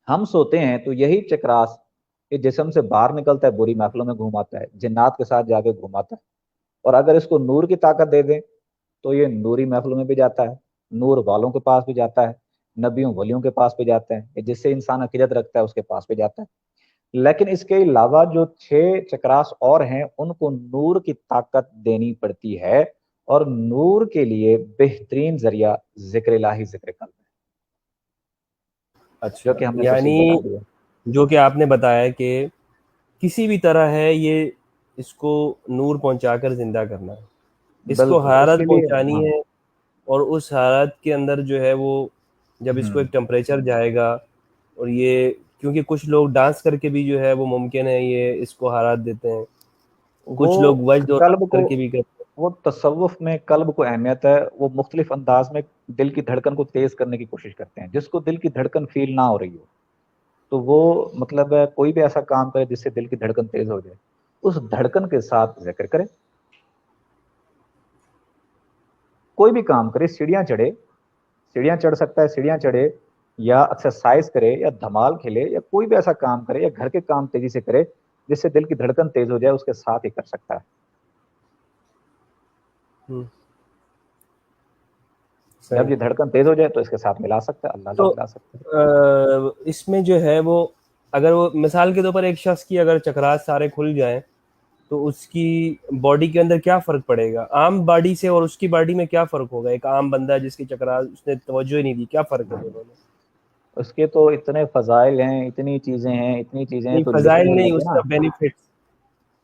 ہم سوتے ہیں تو یہی چکراس یہ جسم سے باہر نکلتا ہے، بری محفلوں میں گھوماتا ہے، جنات کے ساتھ جا کے گھوماتا ہے. اور اگر اس کو نور کی طاقت دے دیں تو یہ نوری محفلوں میں بھی جاتا ہے، نور والوں کے پاس بھی جاتا ہے، نبیوں ولیوں کے پاس بھی جاتا ہے، جس سے انسان عقیدت رکھتا ہے اس کے پاس بھی جاتا ہے. لیکن اس کے علاوہ جو 6 چکراس اور ہیں، ان کو نور کی طاقت دینی پڑتی ہے. اور نور کے لیے بہترین ذریعہ ذکر الہی، ذکر قلب ہے، جو اچھا، کہ ہم نے تفصیل یعنی بتا دیا. جو کہ آپ نے بتایا کہ کسی بھی طرح ہے یہ اس کو نور پہنچا کر زندہ کرنا ہے، اس کو بالکل اس کے حرارت لیے پہنچانی ہاں. ہے. اور اس حرارت کے اندر جو ہے وہ جب اس کو ہوں. ایک ٹمپریچر جائے گا، اور یہ کیونکہ کچھ لوگ ڈانس کر کے بھی جو ہے وہ ممکن ہے یہ اس کو حرارت دیتے ہیں، وہ کچھ لوگ وجد اور قلب رقص کو کر کے بھی کرتے ہیں. وہ تصوف میں قلب کو اہمیت ہے. وہ مختلف انداز میں دل کی دھڑکن کو تیز کرنے کی کوشش کرتے ہیں. جس کو دل کی دھڑکن فیل نہ ہو رہی ہو تو وہ مطلب ہے کوئی بھی ایسا کام کرے جس سے دل کی دھڑکن تیز ہو جائے، اس دھڑکن کے ساتھ ذکر کرے. کوئی بھی کام کرے، سیڑھیاں چڑھے، سیڑھیاں چڑھ سکتا ہے، سیڑھیاں چڑھے، یا ایکسرسائز کرے، یا دھمال کھیلے، یا کوئی بھی ایسا کام کرے، یا گھر کے کام تیزی سے کرے جس سے دل کی دھڑکن تیز ہو جائے، اس کے ساتھ ہی کر سکتا ہے. ہوں، جب صحیح. یہ دھڑکن تیز ہو جائے تو اس کے ساتھ ملا سکتا ہے، اللہ تو اللہ ملا سکتا ہے. اس میں جو ہے وہ اگر وہ مثال کے طور پر ایک شخص کی اگر چکراس سارے کھل جائیں تو اس کی باڈی کے اندر کیا فرق پڑے گا؟ عام باڈی سے اور اس کی باڈی میں کیا فرق ہوگا؟ ایک عام بندہ جس کی چکراس اس نے توجہ ہی نہیں دی، کیا فرق ہے دونوں میں؟ اس کے تو اتنے فضائل ہیں، اتنی چیزیں ہیں، اتنی چیزیں ہیں نہیں، تو فضائل لکھنے نہیں، لگے اس نا. کا بینیفٹس.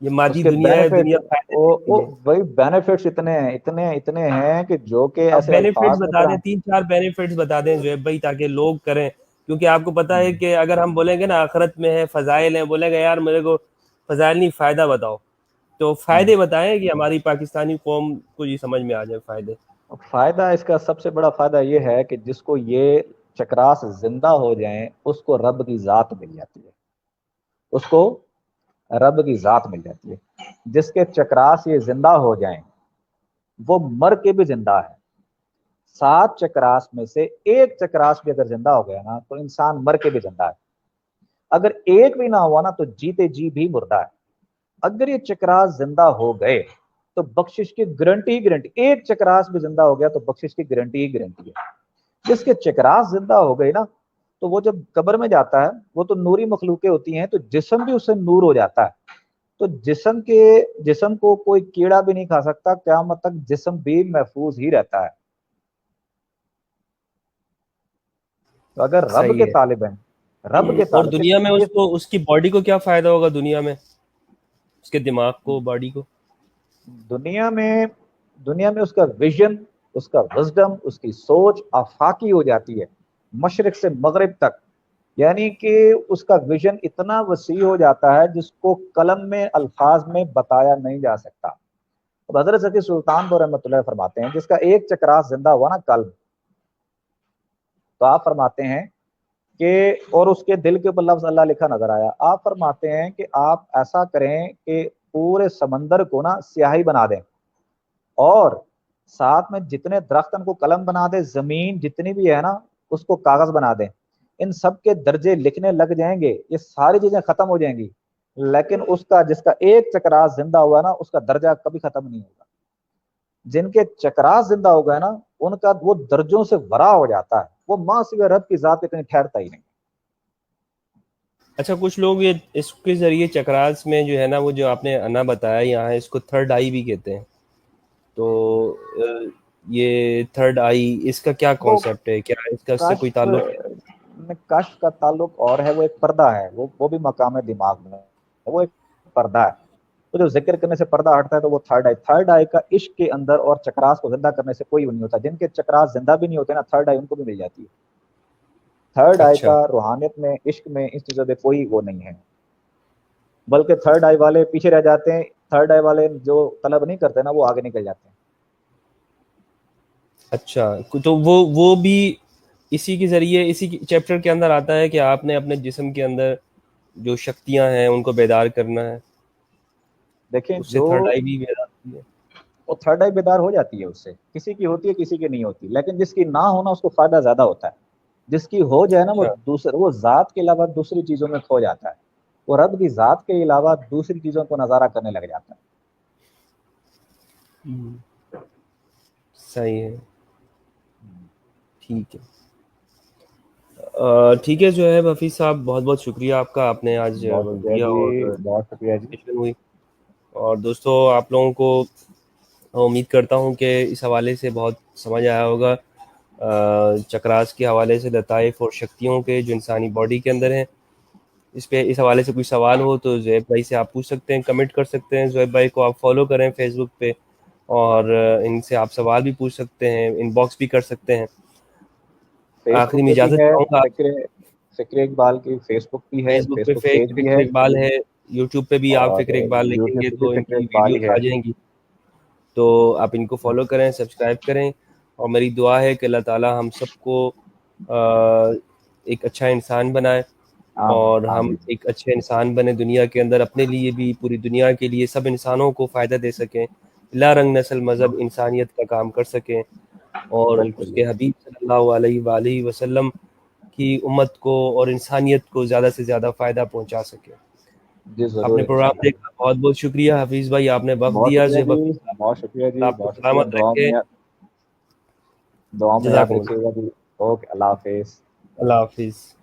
یہ اس مادی کے دنیا ہے، بینیفٹ دنیا فائدے دیتی وہ ہے. وہی بینیفٹس اتنے ہیں، اتنے ہیں کہ جو کہ اب ایسے بینیفٹس الفاظ میں بتا دیں، 3-4 بینیفٹس بتا دیں زہیب بھائی، تاکہ لوگ کریں. کیونکہ آپ کو پتا ہے کہ اگر ہم بولیں گے نا آخرت میں ہے، فضائل ہیں، بولیں گے یار میرے کو فضائل نہیں، فائدہ بتاؤ. تو فائدے بتائیں کہ ہماری پاکستانی قوم کو یہ سمجھ میں آ جائے فائدے. فائدہ اس کا سب سے بڑا فائدہ یہ ہے کہ جس کو یہ چکراس زندہ ہو جائیں اس کو رب کی ذات مل جاتی ہے، اس کو رب کی ذات مل جاتی ہے. جس کے چکراس یہ زندہ ہو جائیں وہ مر کے بھی زندہ ہے. 7 چکراس میں سے ایک چکراس بھی اگر زندہ ہو گیا نا تو انسان مر کے بھی زندہ ہے. اگر ایک بھی نہ ہوا نا تو جیتے جی بھی مردہ ہے. اگر یہ چکراس زندہ ہو گئے تو بخشش کی گارنٹی ہی گارنٹی. ایک چکراس بھی زندہ ہو گیا تو بخشش کی گارنٹی ہی گارنٹی ہے. جس کے چکراس زندہ ہو گئے نا تو وہ جب قبر میں جاتا ہے، وہ تو نوری مخلوقیں ہوتی ہیں، تو جسم بھی اس سے نور ہو جاتا ہے. تو جسم کو کوئی کیڑا بھی نہیں کھا سکتا، قیامت تک جسم بھی محفوظ ہی رہتا ہے. تو اگر رب کے صحیح ہے. طالب ہیں، رب کے اور طالب دنیا میں یہ اس کو، اس کی باڈی کو کیا فائدہ ہوگا دنیا میں، اس کے دماغ کو، باڈی کو؟ دنیا میں اس کا ویژن، اس کا وزڈم، اس کی سوچ آفاقی ہو جاتی ہے مشرق سے مغرب تک. یعنی کہ اس کا ویژن اتنا وسیع ہو جاتا ہے جس کو قلم میں، الفاظ میں بتایا نہیں جا سکتا. اب حضرت سید سلطان پور رحمۃ اللہ فرماتے ہیں جس کا ایک چکراس زندہ ہوا نا قلب، تو آپ فرماتے ہیں کہ اور اس کے دل کے اوپر لفظ اللہ لکھا نظر آیا. آپ فرماتے ہیں کہ آپ ایسا کریں کہ پورے سمندر کو نا سیاہی بنا دیں اور ساتھ میں جتنے درخت ان کو قلم بنا دیں, زمین جتنی بھی ہے نا اس کو کاغذ بنا دیں. ان سب کے درجے لکھنے لگ جائیں گے, یہ ساری چیزیں ختم ہو جائیں گی, لیکن اس کا جس کا ایک چکراس زندہ ہوا نا اس کا درجہ کبھی ختم نہیں ہوگا. جن کے چکراس زندہ ہو گئے نا ان کا وہ درجوں سے ورا ہو جاتا ہے, وہ ماں سوائے رب کی ذات پہ کہیں ٹھہرتا ہی نہیں. اچھا, کچھ لوگ یہ اس کے ذریعے چکراس میں جو ہے نا, وہ جو آپ نے انا بتایا یہاں, اس کو تھرڈ آئی بھی کہتے ہیں. تو یہ تھرڈ آئی, اس کا کیا وہ کانسیپٹ ہے, کیا اس کا اس سے کوئی کشف تعلق ہے؟ کشف کا تعلق اور ہے, وہ ایک پردہ ہے, وہ بھی مقام دماغ میں, وہ ایک پردہ ہے. تو جو ذکر کرنے سے پردہ ہٹتا ہے تو وہ تھرڈ آئی کا عشق کے اندر اور چکراس کو زندہ کرنے سے کوئی نہیں ہوتا. جن کے چکراس زندہ بھی نہیں ہوتے نا, تھرڈ آئی ان کو بھی مل جاتی ہے. تھرڈ آئی اچھا کا روحانیت میں, عشق میں, اس چیزوں پہ کوئی وہ نہیں ہے, بلکہ تھرڈ آئی والے پیچھے رہ جاتے ہیں. تھرڈ آئی والے جو طلب نہیں کرتے نا وہ آگے نکل جاتے ہیں. اچھا, تو وہ بھی اسی کے ذریعے, اسی چیپٹر کے اندر آتا ہے کہ آپ نے اپنے جسم کے اندر جو شکتیاں ہیں ان کو بیدار کرنا ہے, دیکھیں اس سے جو تھرڈ آئی بھی بیدار ہوتی ہے. وہ تھرڈ آئی بیدار ہو جاتی ہے, اس سے کسی کی ہوتی ہے کسی کی نہیں ہوتی, لیکن جس کی نہ ہونا اس کو فائدہ زیادہ ہوتا ہے. جس کی ہو جائے نا وہ اچھا, دوسرے, وہ ذات کے علاوہ دوسری چیزوں میں کھو جاتا ہے, وہ رب کی ذات کے علاوہ دوسری چیزوں کو نظارہ کرنے لگ جاتا ہے. صحیح ہے, ٹھیک ہے. ٹھیک ہے جو ہے حفیظ صاحب, بہت بہت شکریہ آپ کا, آپ نے آج بہت وقت شکریہ دیا اور جی, بہت شکریہ جی. ڈسکشن ہوئی. اور دوستو, آپ لوگوں کو امید کرتا ہوں کہ اس حوالے سے بہت سمجھ آیا ہوگا, چکراس کے حوالے سے, لطائف اور شکتیوں کے جو انسانی باڈی کے اندر ہیں. اس حوالے سے کوئی سوال ہو تو زہیب بھائی سے آپ پوچھ سکتے ہیں, کمنٹ کر سکتے ہیں. زہیب بھائی کو آپ فالو کریں فیس بک پہ, اور ان سے آپ سوال بھی پوچھ سکتے ہیں, ان باکس بھی کر سکتے ہیں. فیس آخری بک میں پہ بھی اجازت ہے, چاہوں گا. فکر اقبال کی فیس بک بھی ہے, فیس بک فیس پہ بک پیج بھی فکر ہے, اقبال ہے, یوٹیوب پہ بھی آپ اور فکر اقبال لکھیں گے یوٹیوب پہ تو بھی ان فکر کی اقبال ہی ویڈیوز ہے. آ جائیں گی. تو آپ ان کو فالو کریں, سبسکرائب کریں, اور میری دعا ہے کہ اللہ تعالی ہم سب کو ایک اچھا انسان بنائے, اور آمین ہم آمین. ایک اچھے انسان بنے دنیا کے اندر, اپنے لیے بھی, پوری دنیا کے لیے, سب انسانوں کو فائدہ دے سکیں, لا رنگ نسل مذہب انسانیت کا کام کر سکیں, اور اس بالکل کے حبیب صلی اللہ علیہ وآلہ وسلم کی امت کو اور انسانیت کو زیادہ سے زیادہ فائدہ پہنچا سکے. جی, آپ ضرور نے پروگرام انشاءاللہ. دیکھا, بہت بہت شکریہ حفیظ بھائی, آپ نے وقت بہت دیا. شکریہ زیب جی, حفیظ صاحب, بہت شکریہ اللہ جی, آپ کو بہت شکریہ. سلامت رکھے. دعاؤں میں یاد جزاک اللہ, رکھیے گا جی. اوکے, اللہ حافظ. اللہ حافظ.